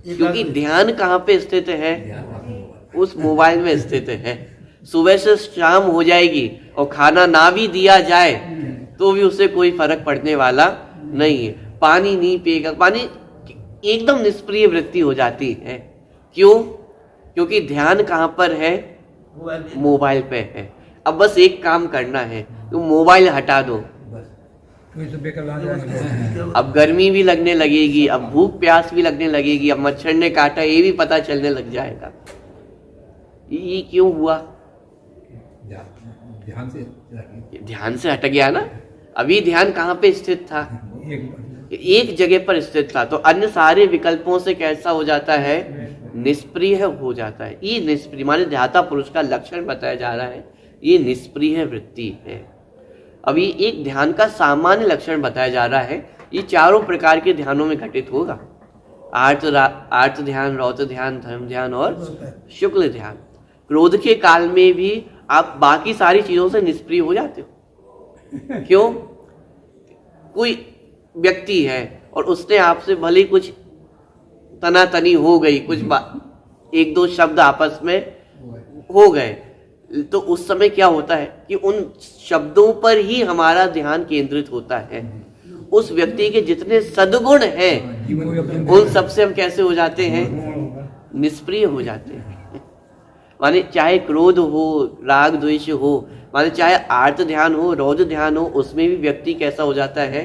S1: क्योंकि ध्यान कहाँ पे स्थित है? उस मोबाइल में स्थित है। सुबह से शाम हो जाएगी और खाना ना भी दिया जाए तो भी उसे कोई फर्क पड़ने वाला नहीं है। पानी नहीं पिएगा, पानी एकदम निष्प्रिय वृत्ति हो जाती है। क्यों? क्योंकि ध्यान कहाँ पर है? मोबाइल पे है। अब बस एक काम करना है, तो मोबाइल हटा दो। अब गर्मी भी लगने लगेगी, अब भूख प्यास भी लगने लगेगी, अब मच्छर ने काटा ये भी पता चलने लग जाएगा। ये क्यों हुआ? ध्यान से हट गया ना। अभी ध्यान कहाँ पे स्थित था? एक जगह पर स्थित था, तो अन्य सारे विकल्पों से कैसा हो जाता है? निष्प्रिय हो जाता है। ये निष्प्रिय माने ध्याता पुरुष का लक्षण बताया जा रहा है, ये निष्प्रिय वृत्ति है। अभी एक ध्यान का सामान्य लक्षण बताया जा रहा है। ये चारों प्रकार के ध्यानों में घटित होगा। आर्त ध्यान, रौद्र ध्यान, धर्म ध्यान और शुक्ल ध्यान। क्रोध के काल में भी आप बाकी सारी चीजों से निष्प्रिय हो जाते हो। क्यों? कोई व्यक्ति है और उसने आपसे भले कुछ तनातनी हो गई, कुछ एक दो शब्द आपस में हो गए, तो उस समय क्या होता है कि उन शब्दों पर ही हमारा ध्यान केंद्रित होता है। उस व्यक्ति के जितने सद्गुण हैं उन सबसे हम कैसे हो जाते हैं? निष्प्रिय हो जाते हैं। माने चाहे क्रोध हो, राग द्वेष हो, माने चाहे आर्त ध्यान हो, रौद्र ध्यान हो, उसमें भी व्यक्ति कैसा हो जाता है?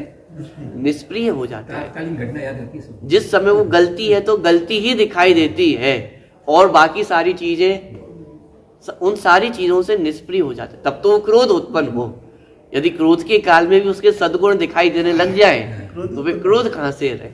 S1: निष्प्रिय हो जाता है। जिस समय वो गलती है तो गलती ही दिखाई देती है और बाकी सारी चीजें उन सारी चीजों से निष्प्रिय हो जाते, तब तो वो क्रोध उत्पन्न हो। यदि क्रोध के काल में भी उसके सद्गुण दिखाई देने लग जाए तो वे क्रोध कहाँ से रहे?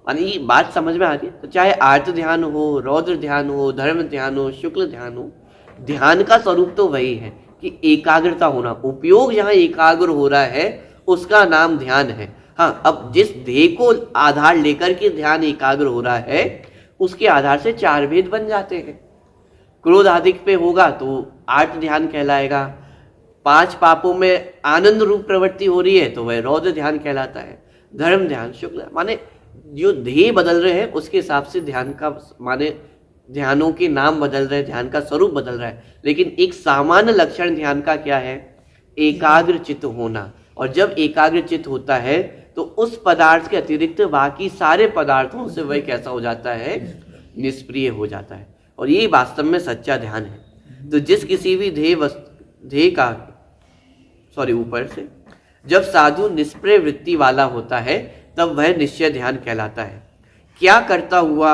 S1: मानी ये बात समझ में आ रही है? तो चाहे आर्त ध्यान हो, रौद्र ध्यान हो, धर्म ध्यान हो, शुक्ल ध्यान हो, ध्यान का स्वरूप तो वही है कि एकाग्रता होना। उपयोग जहाँ एकाग्र हो रहा है उसका नाम ध्यान है। हाँ, अब जिस ध्येय को आधार लेकर के ध्यान एकाग्र हो रहा है उसके आधार से चार भेद बन जाते हैं। क्रोध अधिक पे होगा तो आर्त ध्यान कहलाएगा। 5 पापों में आनंद रूप प्रवृत्ति हो रही है तो वह रौद्र ध्यान कहलाता है। धर्म ध्यान, शुक्ल, माने जो ध्येय बदल रहे हैं उसके हिसाब से ध्यान का माने ध्यानों के नाम बदल रहे हैं, ध्यान का स्वरूप बदल रहा है। लेकिन एक सामान्य लक्षण ध्यान का क्या है? एकाग्र चित्त होना। और जब एकाग्र चित्त होता है तो उस पदार्थ के अतिरिक्त बाकी सारे पदार्थों से वह कैसा हो जाता है? निष्प्रिय हो जाता है। और ये वास्तव में सच्चा ध्यान है। तो जिस किसी भी ध्येय का ऊपर से जब साधु निष्प्रिय वृत्ति वाला होता है तब वह निश्चय ध्यान कहलाता है। क्या करता हुआ?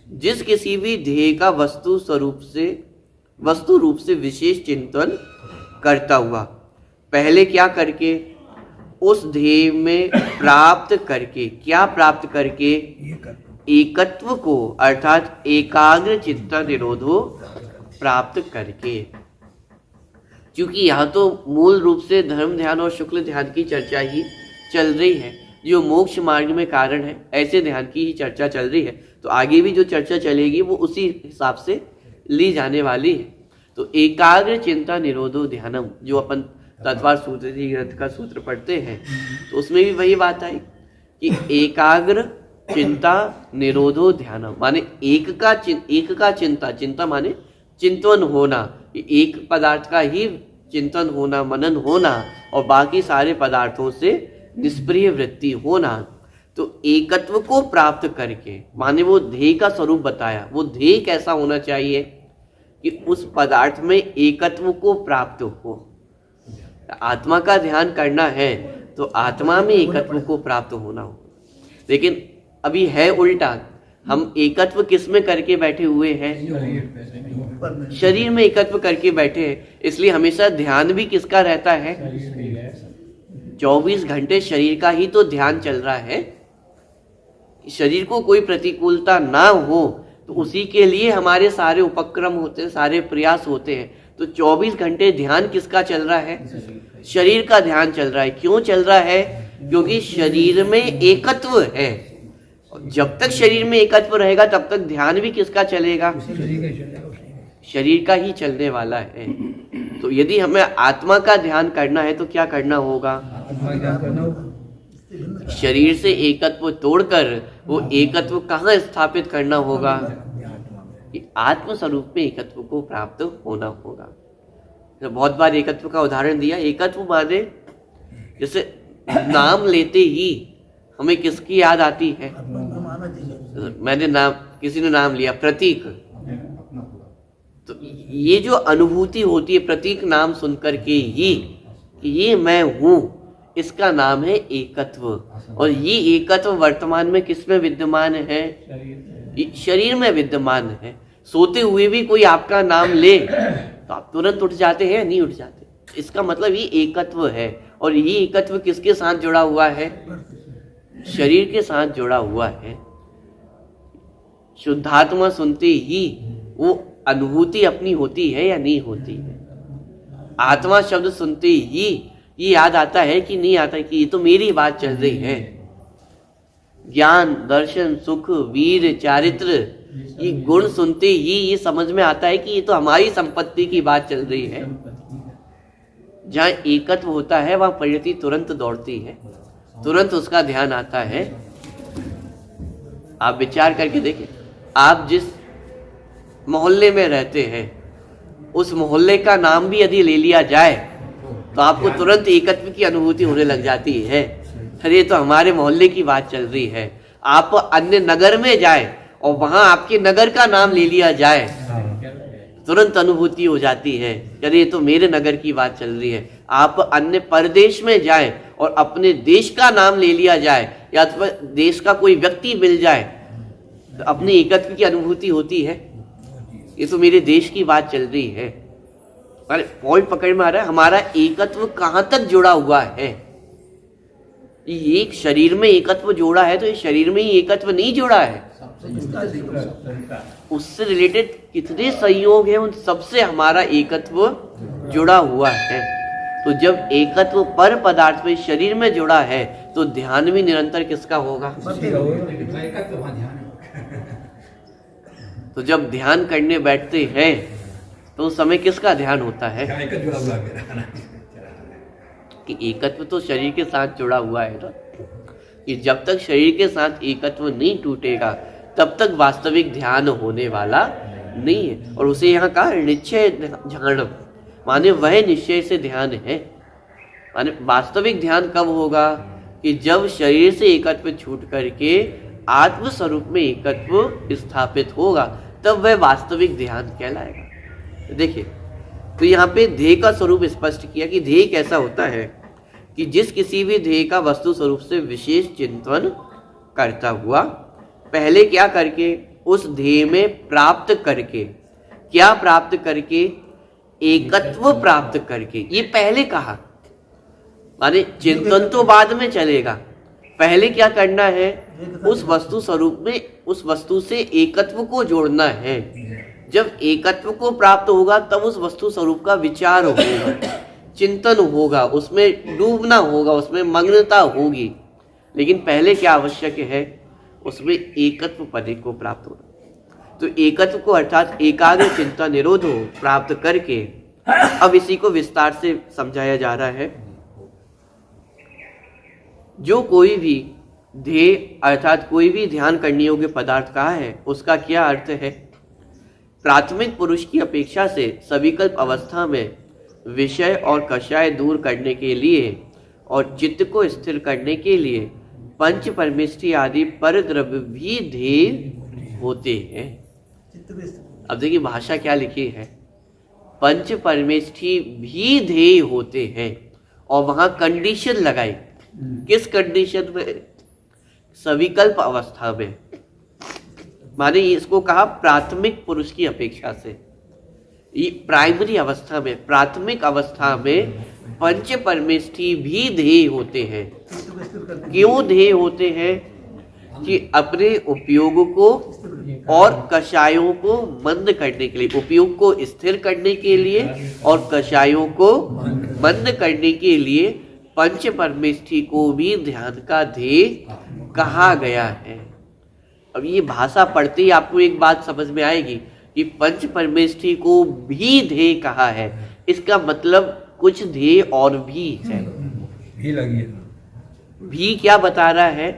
S1: जिस किसी भी ध्येय का वस्तु रूप से विशेष चिंतन करता हुआ, पहले क्या करके? उस ध्येय में प्राप्त करके। क्या प्राप्त करके? एकत्व को, अर्थात एकाग्र चित्त निरोधो प्राप्त करके। क्योंकि यहाँ तो मूल रूप से धर्म ध्यान और शुक्ल ध्यान की चर्चा ही चल रही है, जो मोक्ष मार्ग में कारण है, ऐसे ध्यान की ही चर्चा चल रही है। तो आगे भी जो चर्चा चलेगी वो उसी हिसाब से ली जाने वाली है। तो एकाग्र चिंता निरोधो ध्यानम, जो अपन तत्वार सूत्र ग्रंथ का सूत्र पढ़ते हैं, तो उसमें भी वही बात आई कि एकाग्र चिंता निरोधो ध्यानम, माने एक का चिंता माने चिंतन होना, एक पदार्थ का ही चिंतन होना, मनन होना, और बाकी सारे पदार्थों से निष्प्रिय वृत्ति होना। तो एकत्व को प्राप्त करके, माने वो ध्येय का स्वरूप बताया। वो ध्येय कैसा होना चाहिए कि उस पदार्थ में एकत्व को प्राप्त हो। आत्मा का ध्यान करना है तो आत्मा में एकत्व को प्राप्त होना हो। लेकिन अभी है उल्टा, हम एकत्व किस में करके बैठे हुए हैं? शरीर में एकत्व करके बैठे हैं। इसलिए हमेशा ध्यान भी किसका रहता है? 24 घंटे शरीर का ही तो ध्यान चल रहा है। शरीर को कोई प्रतिकूलता ना हो तो उसी के लिए हमारे सारे उपक्रम होते हैं, सारे प्रयास होते हैं। तो 24 घंटे ध्यान किसका चल रहा है? शरीर का ध्यान चल रहा है। क्यों चल रहा है? क्योंकि शरीर में एकत्व है। जब तक शरीर में एकत्व रहेगा तब तक ध्यान भी किसका चलेगा? शरीर का ही चलने वाला है। तो यदि हमें आत्मा का ध्यान करना है तो क्या करना होगा? शरीर से एकत्व तोड़कर वो एकत्व कहाँ स्थापित करना होगा? कि आत्म स्वरूप में एकत्व को प्राप्त होना होगा। तो बहुत बार एकत्व का उदाहरण दिया। एकत्व माने जैसे नाम लेते ही हमें किसकी याद आती है? किसी ने नाम लिया प्रतीक, तो ये जो अनुभूति होती है प्रतीक नाम सुनकर के ही कि ये मैं हूँ, इसका नाम है एकत्व। और ये एकत्व वर्तमान में किस में विद्यमान है? शरीर में विद्यमान है। सोते हुए भी कोई आपका नाम ले तो आप तुरंत उठ जाते हैं, नहीं उठ जाते? इसका मतलब ये एकत्व है। और ये एकत्व किसके साथ जुड़ा हुआ है? शरीर के साथ जुड़ा हुआ है। शुद्धात्मा सुनते ही वो अनुभूति अपनी होती है या नहीं होती है? आत्मा शब्द सुनते ही ये याद आता है कि नहीं आता कि ये तो मेरी बात चल रही है। ज्ञान, दर्शन, सुख, वीर, चारित्र, ये गुण सुनते ही ये समझ में आता है कि ये तो हमारी संपत्ति की बात चल रही है। जहाँ एकत्व होता है वहाँ प्रकृति तुरंत दौड़ती है, तुरंत उसका ध्यान आता है। आप विचार करके देखें, आप जिस मोहल्ले में रहते हैं उस मोहल्ले का नाम भी यदि ले लिया जाए तो आपको तुरंत एकत्व की अनुभूति होने लग जाती है। अरे तो हमारे मोहल्ले की बात चल रही है। आप अन्य नगर में जाए और वहां आपके नगर का नाम ले लिया जाए, तुरंत अनुभूति हो जाती है, अरे तो मेरे नगर की बात चल रही है। आप अन्य प्रदेश में जाए और अपने देश का नाम ले लिया जाए या तो देश का कोई व्यक्ति मिल जाए तो अपनी एकत्व की अनुभूति होती है। ये तो मेरे देश की बात चल रही है। अरे पॉइंट पकड़ में आ रहा है, हमारा एकत्व कहाँ तक जुड़ा हुआ है? एक शरीर में एकत्व जोड़ा है तो ये शरीर में ही एकत्व नहीं जुड़ा है, उससे रिलेटेड कितने संयोग हैं उन सबसे हमारा एकत्व जुड़ा हुआ है। तो जब एकत्व पर पदार्थ में शरीर में जुड़ा है तो ध्यान भी निरंतर किसका होगा? तो जब ध्यान करने बैठते हैं तो उस समय किसका ध्यान होता है? कि एकत्व तो शरीर के साथ जुड़ा हुआ है ना, कि जब तक शरीर के साथ एकत्व नहीं टूटेगा तब तक वास्तविक ध्यान होने वाला नहीं है। और उसे यहाँ कहा निश्चय ध्यान, माने वह निश्चय से ध्यान है। माने वास्तविक ध्यान कब होगा? कि जब शरीर से एकत्व छूट करके आत्म स्वरूप में एकत्व स्थापित होगा, तब वह वास्तविक ध्यान कहलाएगा। देखिए, तो यहाँ पे ध्येय का स्वरूप स्पष्ट किया कि ध्येय कैसा होता है कि जिस किसी भी ध्येय का वस्तु स्वरूप से विशेष चिंतन करता हुआ पहले क्या करके, उस ध्येय में प्राप्त करके, क्या प्राप्त करके, एकत्व प्राप्त करके। ये पहले कहा, माने चिंतन तो बाद में चलेगा, पहले क्या करना है, उस वस्तु स्वरूप में उस वस्तु से एकत्व को जोड़ना है। जब एकत्व को प्राप्त होगा तब उस वस्तु स्वरूप का विचार होगा, चिंतन होगा, उसमें डूबना होगा, उसमें मग्नता होगी। लेकिन पहले क्या आवश्यक है, उसमें एकत्व पद को प्राप्त होना। तो एकत्व को अर्थात एकाग्र चिंता निरोध प्राप्त करके अब इसी को विस्तार से समझाया जा रहा है। जो कोई भी ध्येय अर्थात कोई भी ध्यान करने योग्य पदार्थ कहा है, उसका क्या अर्थ है, प्राथमिक पुरुष की अपेक्षा से सविकल्प अवस्था में विषय और कषाय दूर करने के लिए और चित्त को स्थिर करने के लिए पंच परमेष्ठी आदि पर द्रव्य भी ध्येय होते हैं। अब देखिए भाषा क्या लिखी है, पंच परमेष्ठी भी ध्येय होते हैं, और वहां कंडीशन लगाई। किस कंडीशन में, सविकल्प अवस्था में, माने इसको कहा प्राथमिक पुरुष की अपेक्षा से, ये प्राइमरी अवस्था में, प्राथमिक अवस्था में पंच परमेष्ठी भी ध्येय होते हैं। क्यों ध्येय होते हैं, कि अपने उपयोग को और कषायों को मंद करने के लिए, उपयोग को स्थिर करने के लिए और कषायों को मंद करने के लिए पंच परमेष्ठी को भी ध्यान का ध्येय कहा गया है। अब ये भाषा पढ़ते ही आपको एक बात समझ में आएगी कि पंच परमेष्ठी को भी ध्येय कहा है, इसका मतलब कुछ ध्येय और भी है।
S3: भी लगी
S1: भी क्या बता रहा है,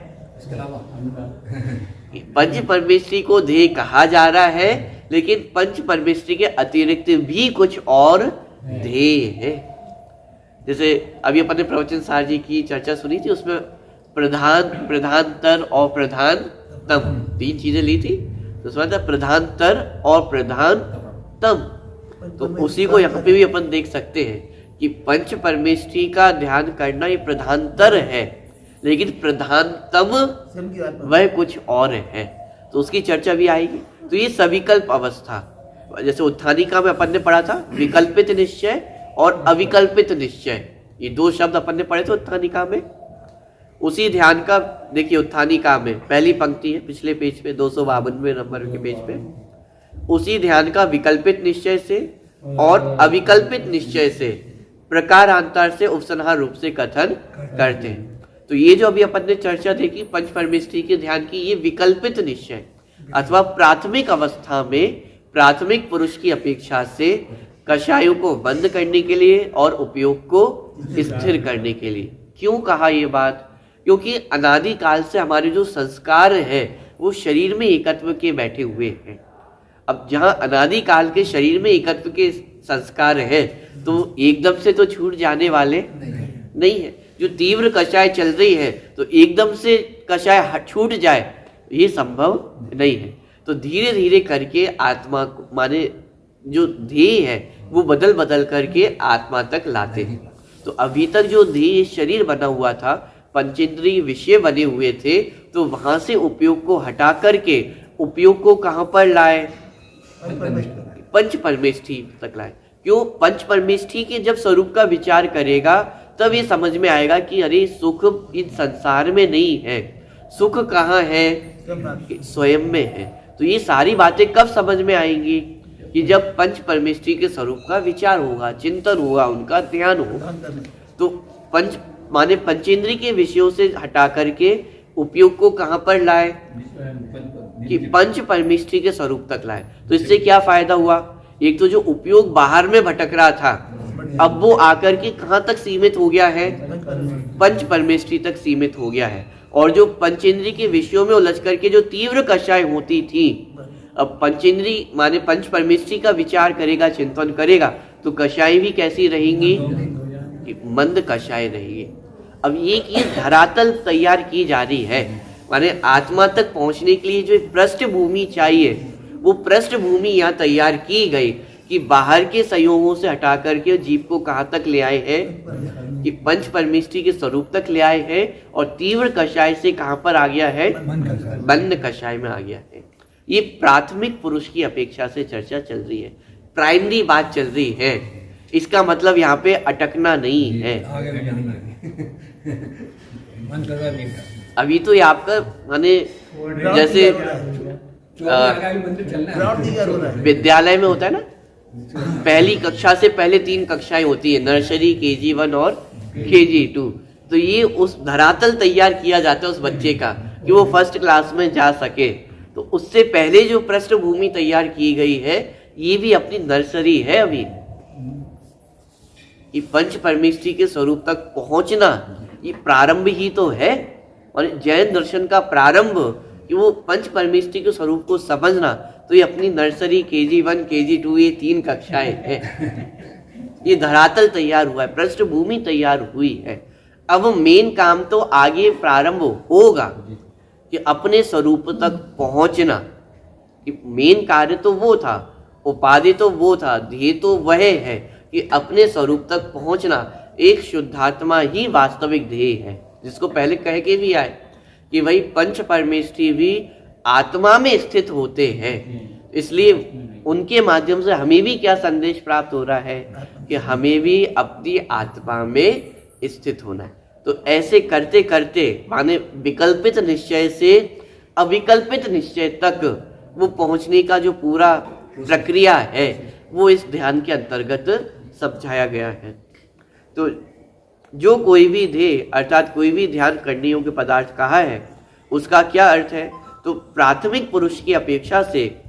S1: पंच परमेष्ठी को ध्येय कहा जा रहा है, लेकिन पंच परमेष्ठी के अतिरिक्त भी कुछ और ध्येय है। जैसे अभी अपन ने प्रवचन सार जी की चर्चा सुनी थी, उसमें प्रधान, प्रधानतर और प्रधानतम तीन चीजें ली थी। तो उसमें था प्रधानतर और प्रधानतम। तो उसी को यहाँ पे भी अपन देख सकते हैं कि पंच परमेष्ठी का ध्यान करना ये प्रधानतर है, लेकिन प्रधानतम वह कुछ और है। तो उसकी चर्चा भी आएगी। तो ये सविकल्प अवस्था, जैसे उत्थानिका में अपन ने पढ़ा था विकल्पित निश्चय और अविकल्पित निश्चय, ये दो शब्द अपन ने पढ़े थे उत्थानिका में। उसी ध्यान का देखिए उत्थानिका में पहली पंक्ति है पिछले पेज पे 252वें नंबर के पेज पे, उसी ध्यान का विकल्पित निश्चय से और अविकल्पित निश्चय से प्रकारांतर से उपसंहार रूप से कथन करते हैं। तो ये जो अभी अपन ने चर्चा देखी पंच परमेष्ठी के ध्यान की, ये विकल्पित निश्चय अथवा प्राथमिक अवस्था में प्राथमिक पुरुष की अपेक्षा से कषायों को बंद करने के लिए और उपयोग को स्थिर करने के लिए। क्यों कहा ये बात, क्योंकि अनादि काल से हमारे जो संस्कार है वो शरीर में एकत्व के बैठे हुए हैं। अब जहाँ अनादि काल के शरीर में एकत्व के संस्कार है तो एकदम से तो छूट जाने वाले नहीं है। जो तीव्र कषाय चल रही है तो एकदम से कषाय छूट जाए ये संभव नहीं है। तो धीरे धीरे करके आत्मा को, माने जो ध्येय है वो बदल बदल करके आत्मा तक लाते हैं। तो अभी तक जो ध्येय शरीर बना हुआ था, पंचेंद्रिय विषय बने हुए थे, तो वहां से उपयोग को हटा करके उपयोग को कहां पर लाए, पंच परमेष्ठी तक लाए। क्यों, पंच परमेष्ठी के जब स्वरूप का विचार करेगा तब ये समझ में आएगा कि अरे सुख इस संसार में नहीं है, सुख कहाँ है, स्वयं में है। तो ये सारी बातें कब समझ में आएंगी, कि जब पंच परमेष्ठी के स्वरूप का विचार होगा, चिंतन होगा, उनका ध्यान होगा। तो पंच माने पंचेंद्रिय के विषयों से हटा करके उपयोग को कहां पर लाए, कि पंच परमेष्ठी के स्वरूप तक लाए। तो इससे क्या फायदा हुआ, एक तो जो उपयोग बाहर में भटक रहा था अब वो आकर के कहां तक सीमित हो गया है, पंच परमेष्ठी तक सीमित हो गया है। और जो पंचेंद्रिय के विषयों में उलझ करके जो तीव्र कषाय होती थी, अब पंचेंद्रिय माने पंच परमेष्ठी का विचार करेगा, चिंतन करेगा, तो कषाय भी कैसी रहेंगी, मंद कषाय रहेगी। अब ये धरातल तैयार की जा रही है, माने आत्मा तक पहुंचने के लिए जो पृष्ठभूमि चाहिए वो पृष्ठभूमि यहाँ तैयार की गई कि बाहर के संयोगों से हटा करके जीव को कहाँ तक ले आए हैं, कि पंच परमेष्ठी के स्वरूप तक ले आए हैं और तीव्र कषाय से कहां पर आ गया है, मंद कषाय में आ गया है। ये प्राथमिक पुरुष की अपेक्षा से चर्चा चल रही है, प्राइमरी बात चल रही है। इसका मतलब यहाँ पे अटकना नहीं है।
S3: आगे भी जाएंगे। मन कर रहा नहीं था।
S1: अभी तो ये आपका माने जैसे
S3: मंदिर चलना है।
S1: विद्यालय में होता है ना, पहली कक्षा से पहले 3 कक्षाएं होती है, नर्सरी, KG1 और KG2। तो ये उस धरातल तैयार किया जाता है उस बच्चे का कि वो फर्स्ट क्लास में जा सके। तो उससे पहले जो पृष्ठभूमि तैयार की गई है, ये भी अपनी नर्सरी है। अभी ये पंच परमेष्ठी के स्वरूप तक पहुंचना ये प्रारंभ ही तो है। और जैन दर्शन का प्रारंभ कि वो पंच परमेष्ठी के स्वरूप को समझना, तो ये अपनी नर्सरी, KG1, KG2 ये 3 कक्षाएं हैं। ये धरातल तैयार हुआ है, पृष्ठभूमि तैयार हुई है। अब मेन काम तो आगे प्रारंभ होगा कि अपने स्वरूप तक पहुंचना। मेन कार्य तो वो था, उपाधि तो वो था, ध्येय तो वह है कि अपने स्वरूप तक पहुंचना। एक शुद्धात्मा ही वास्तविक ध्येय है, जिसको पहले कह के भी आए कि वही पंच परमेष्ठी भी आत्मा में स्थित होते हैं। इसलिए उनके माध्यम से हमें भी क्या संदेश प्राप्त हो रहा है कि हमें भी अपनी आत्मा में स्थित होना है। तो ऐसे करते करते माने विकल्पित निश्चय से अविकल्पित निश्चय तक वो पहुंचने का जो पूरा प्रक्रिया है, वो इस ध्यान के अंतर्गत समझाया गया है। तो जो कोई भी ध्येय अर्थात कोई भी ध्यान करने योग्य पदार्थ कहा है, उसका क्या अर्थ है? तो प्राथमिक पुरुष की अपेक्षा से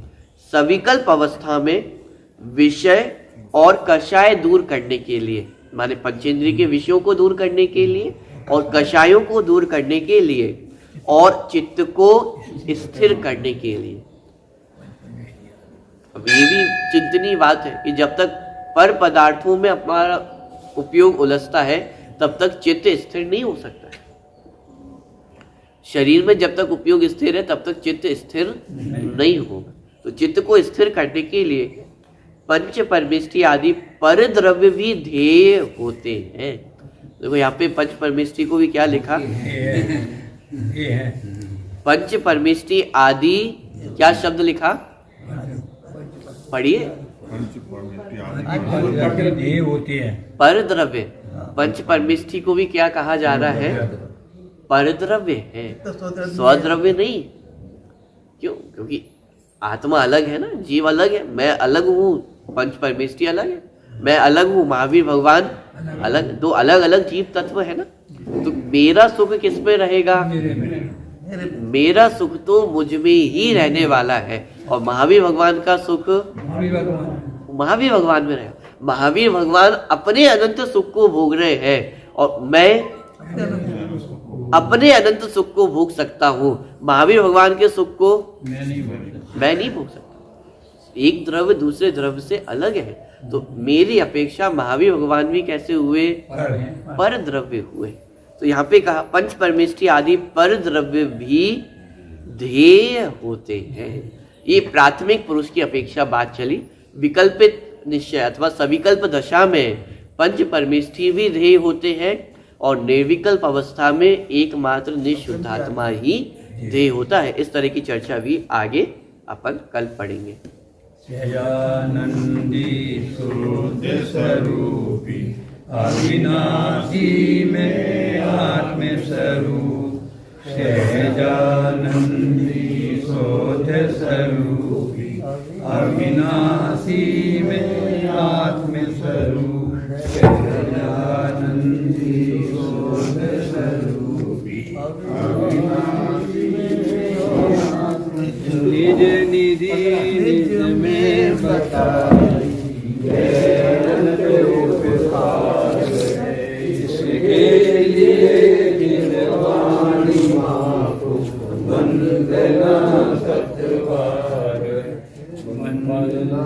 S1: सविकल्प अवस्था में विषय और कषाय दूर करने के लिए, माने पंचेंद्रिय के विषयों को दूर करने के लिए और कषायों को दूर करने के लिए और चित्त को स्थिर करने के लिए। अब ये भी चिंतनीय बात है कि जब तक पर पदार्थों में हमारा उपयोग उलझता है, तब तक चित्त स्थिर नहीं हो सकता है। शरीर में जब तक उपयोग स्थिर है, तब तक चित्त स्थिर नहीं होगा। तो चित्त को स्थिर करने के लिए पंच परमेष्ठी आदि पर द्रव्य भी ध्येय होते हैं। देखो यहाँ पे पंच परमेष्ठी को भी क्या लिखा,
S3: ये है
S1: पंच परमेष्ठी आदि क्या शब्द लिखा, पढ़िए,
S3: ये होती है
S1: पर द्रव्य। पंच परमेष्ठी को भी क्या कहा जा रहा है, पर द्रव्य है, स्वद्रव्य नहीं। क्यों? क्योंकि आत्मा अलग है ना, जीव अलग है, मैं अलग हूँ, पंच परमेष्ठी अलग है, मैं अलग हूँ, महावीर भगवान अलग, दो अलग अलग जीव तत्व है ना। तो मेरा सुख किस में रहेगा? मेरा सुख तो मुझ में ही रहने वाला है, और महावीर भगवान का सुख महावीर भगवान में रहेगा। महावीर भगवान अपने अनंत सुख को भोग रहे हैं और मैं अपने अनंत सुख को भोग सकता हूँ, महावीर भगवान के सुख को मैं नहीं भोग सकता। एक द्रव्य दूसरे द्रव्य से अलग है। तो मेरी अपेक्षा महावीर भगवान भी कैसे हुए, पर द्रव्य हुए। तो यहाँ पे कहा पंच परमेष्ठी आदि पर द्रव्य भी ध्येय होते हैं। ये प्राथमिक पुरुष की अपेक्षा बात चली। विकल्पित निश्चय अथवा सविकल्प दशा में पंच परमेष्ठी भी ध्येय होते हैं और निर्विकल्प अवस्था में एकमात्र निशुद्धात्मा ही ध्येय होता है। इस तरह की चर्चा भी आगे अपन कल पढ़ेंगे।
S3: सहजानंदी शुद्ध स्वरूपी अविनाशी में आत्म स्वरूप, सहजानंदी शुद्ध स्वरूपी अविनाशी में आत्म स्वरूप, सहजानंदी शुद्ध स्वरूपी अविनाशी में आत्म स्वरूप, निज निधि निज में बताई इसके लिए जिनवाणी माको वंदना सतवार वंदना